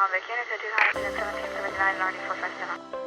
Idaho, mechanics at 1779 9457.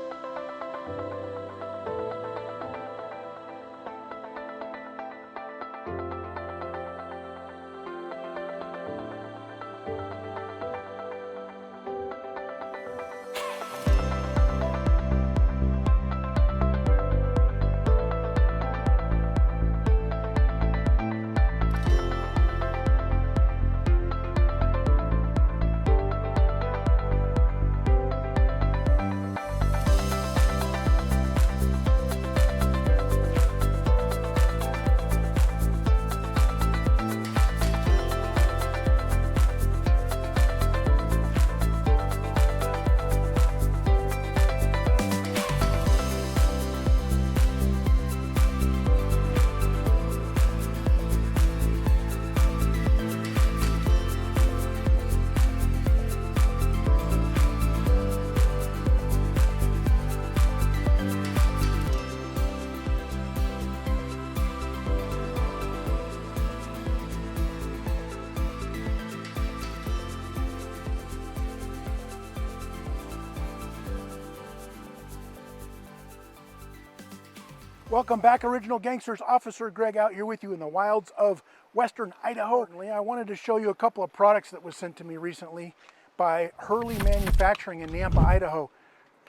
Welcome back, Original Gangsters. Officer Gregg out here with you in the wilds of western Idaho. I wanted to show you a couple of products that was sent to me recently by Hurley Manufacturing in Nampa, Idaho.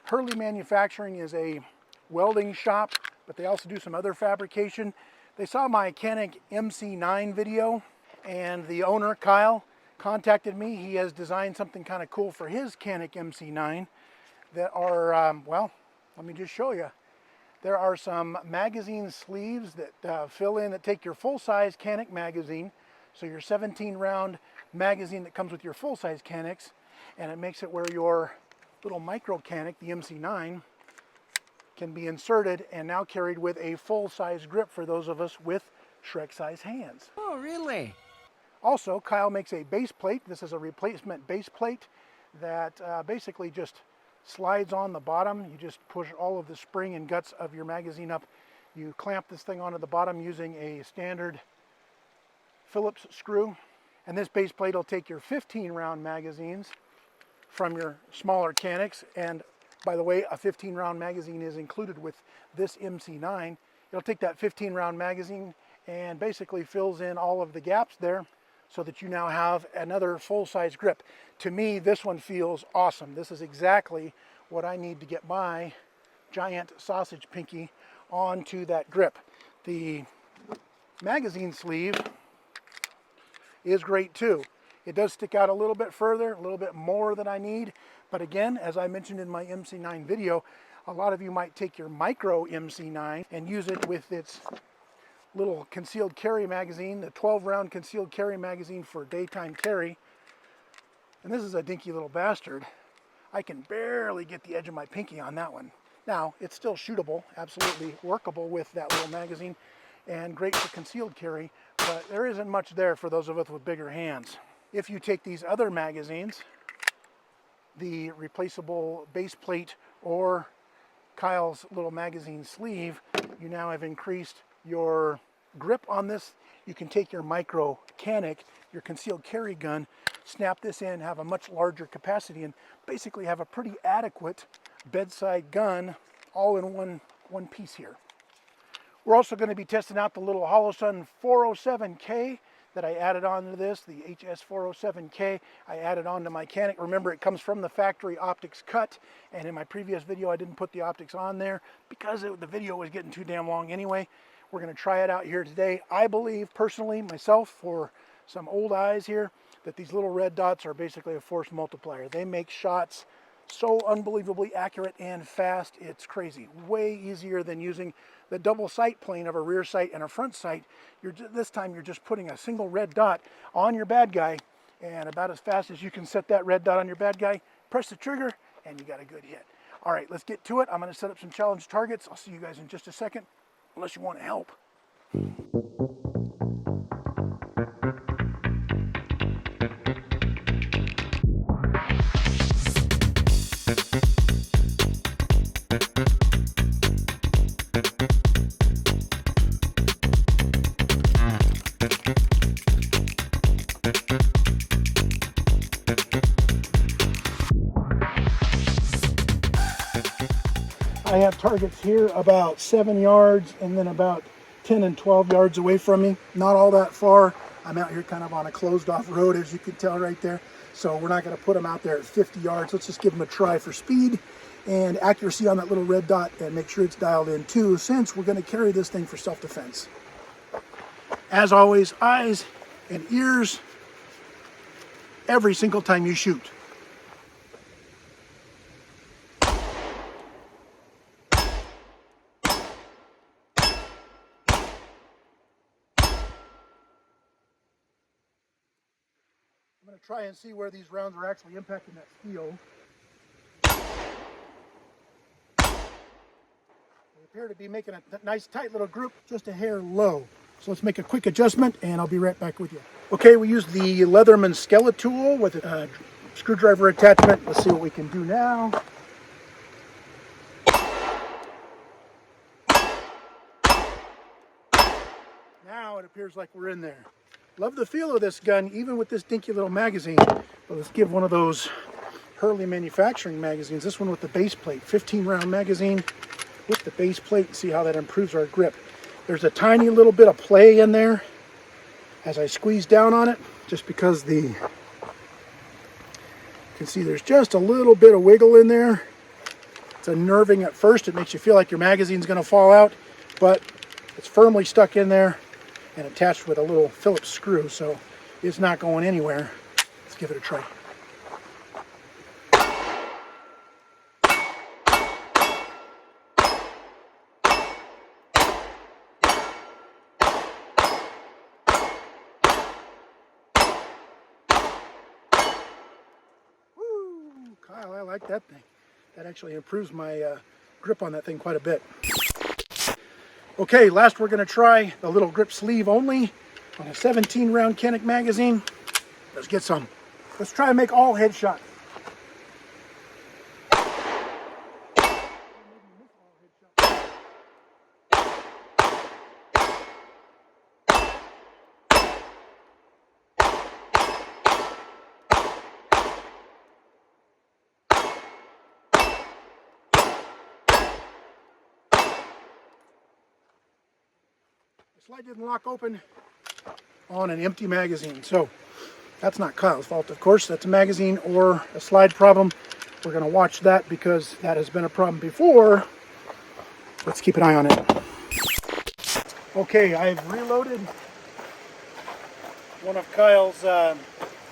Hurley Manufacturing is a welding shop, but they also do some other fabrication. They saw my Canik MC9 video, and the owner, Kyle, contacted me. He has designed something kind of cool for his Canik MC9 that are, well, let me just show you. There are some magazine sleeves that fill in, that take your full-size Canik magazine, so your 17-round magazine that comes with your full-size Caniks, and it makes it where your little micro Canik, the MC9, can be inserted and now carried with a full-size grip for those of us with Shrek-size hands. Oh, really? Also, Kyle makes a base plate. This is a replacement base plate that basically just slides on the bottom. You just push all of the spring and guts of your magazine up. You clamp this thing onto the bottom using a standard Phillips screw. And this base plate will take your 15-round magazines from your smaller Caniks. And by the way, a 15-round magazine is included with this MC9. It'll take that 15-round magazine and basically fills in all of the gaps there so that you now have another full-size grip. To me, this one feels awesome. This is exactly what I need to get my giant sausage pinky onto that grip. The magazine sleeve is great too. It does stick out a little bit further, a little bit more than I need. But again, as I mentioned in my MC9 video, a lot of you might take your micro MC9 and use it with its little concealed carry magazine, the 12-round concealed carry magazine for daytime carry. And this is a dinky little bastard. I can barely get the edge of my pinky on that one. Now, it's still shootable, absolutely workable with that little magazine, and great for concealed carry, but there isn't much there for those of us with bigger hands. If you take these other magazines, the replaceable base plate or Kyle's little magazine sleeve, you now have increased your grip on this. You can take your micro Canik, your concealed carry gun, snap this in, have a much larger capacity, and basically have a pretty adequate bedside gun all in one piece here. We're also going to be testing out the little Holosun 407K that I added onto this, the HS 407K. I added onto my Canik. Remember, it comes from the factory optics cut, and in my previous video I didn't put the optics on there because the video was getting too damn long anyway. We're going to try it out here today. I believe personally, myself, for some old eyes here, that these little red dots are basically a force multiplier. They make shots so unbelievably accurate and fast, it's crazy. Way easier than using the double sight plane of a rear sight and a front sight. This time you're just putting a single red dot on your bad guy, and about as fast as you can set that red dot on your bad guy, press the trigger, and you got a good hit. All right, let's get to it. I'm going to set up some challenge targets. I'll see you guys in just a second, unless you want to help. I have targets here about 7 yards and then about 10 and 12 yards away from me. Not all that far. I'm out here kind of on a closed off road, as you can tell right there. So we're not going to put them out there at 50 yards. Let's just give them a try for speed and accuracy on that little red dot, and make sure it's dialed in too, since we're going to carry this thing for self-defense. As always, eyes and ears every single time you shoot. I'm going to try and see where these rounds are actually impacting that steel. They appear to be making a nice tight little group, just a hair low. So let's make a quick adjustment and I'll be right back with you. Okay, we used the Leatherman Skeletool with a screwdriver attachment. Let's see what we can do now. Now it appears like we're in there. Love the feel of this gun, even with this dinky little magazine. But let's give one of those Hurley manufacturing magazines, this one with the base plate, 15 round magazine with the base plate, and see how that improves our grip. There's a tiny little bit of play in there as I squeeze down on it, just because you can see there's just a little bit of wiggle in there. It's unnerving at first. It makes you feel like your magazine's going to fall out, but it's firmly stuck in there and attached with a little Phillips screw, so it's not going anywhere. Let's give it a try. Woo, Kyle, I like that thing. That actually improves my grip on that thing quite a bit. Okay, last we're going to try the little grip sleeve only on a 17 round Canik magazine. Let's get some. Let's try and make all headshots. The slide didn't lock open on an empty magazine, so that's not Kyle's fault, of course. That's a magazine or a slide problem. We're going to watch that because that has been a problem before. Let's keep an eye on it. Okay, I've reloaded one of Kyle's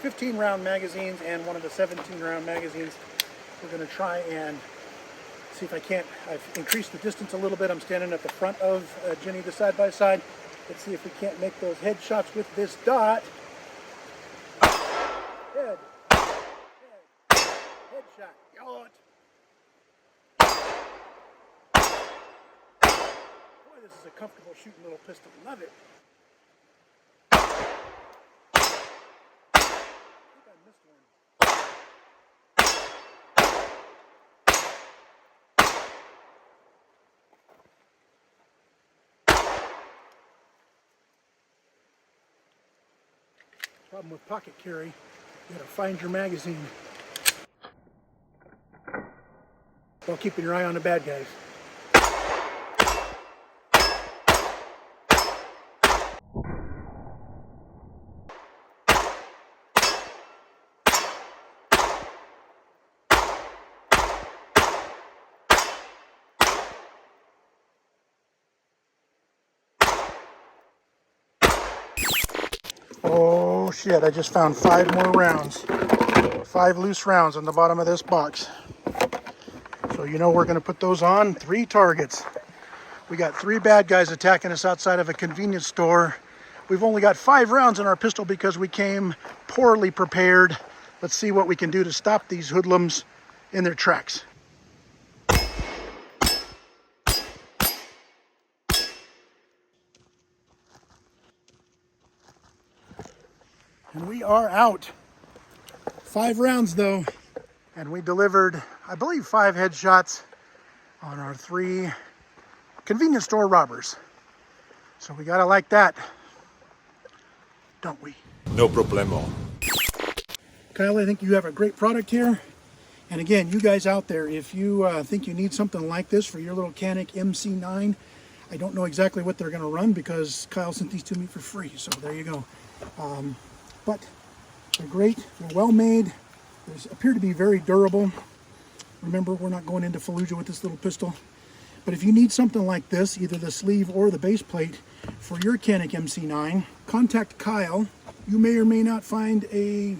15 round magazines and one of the 17 round magazines. We're going to try and see if I can't. I've increased the distance a little bit. I'm standing at the front of Jenny, the side-by-side. Let's see if we can't make those headshots with this dot. Head. Headshot. Yacht. Boy, this is a comfortable shooting little pistol. Love it. I think I missed one. Problem with pocket carry, you gotta find your magazine while keeping your eye on the bad guys. Oh shit, I just found 5 more rounds. 5 loose rounds on the bottom of this box. So you know we're going to put those on 3 targets. We got 3 bad guys attacking us outside of a convenience store. We've only got 5 rounds in our pistol because we came poorly prepared. Let's see what we can do to stop these hoodlums in their tracks. And we are out. 5 rounds though, and we delivered, I believe, 5 headshots on our 3 convenience store robbers. So we gotta like that, don't we? No problemo. Kyle, I think you have a great product here, And again, you guys out there, if you think you need something like this for your little Canik MC9, I don't know exactly what they're going to run because Kyle sent these to me for free. So there you go. But they're great. They're well made. They appear to be very durable. Remember, we're not going into Fallujah with this little pistol. But if you need something like this, either the sleeve or the base plate for your Canik MC9, contact Kyle. You may or may not find a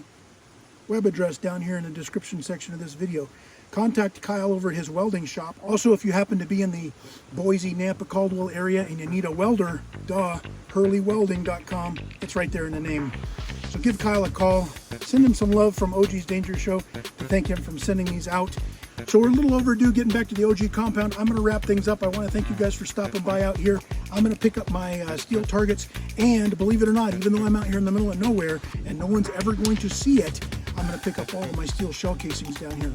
web address down here in the description section of this video. Contact Kyle over at his welding shop. Also, if you happen to be in the Boise, Nampa, Caldwell area and you need a welder, HurleyWelding.com. It's right there in the name. So give Kyle a call. Send him some love from OG's Danger Show to thank him for sending these out. So we're a little overdue getting back to the OG compound. I'm going to wrap things up. I want to thank you guys for stopping by out here. I'm going to pick up my steel targets, and believe it or not, even though I'm out here in the middle of nowhere and no one's ever going to see it, I'm going to pick up all of my steel shell casings down here.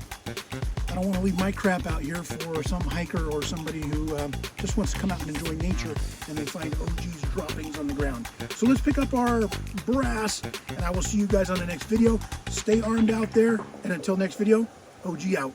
I don't want to leave my crap out here for some hiker or somebody who just wants to come out and enjoy nature and they find OG's droppings on the ground. So let's pick up our brass, and I will see you guys on the next video. Stay armed out there, and until next video, OG out.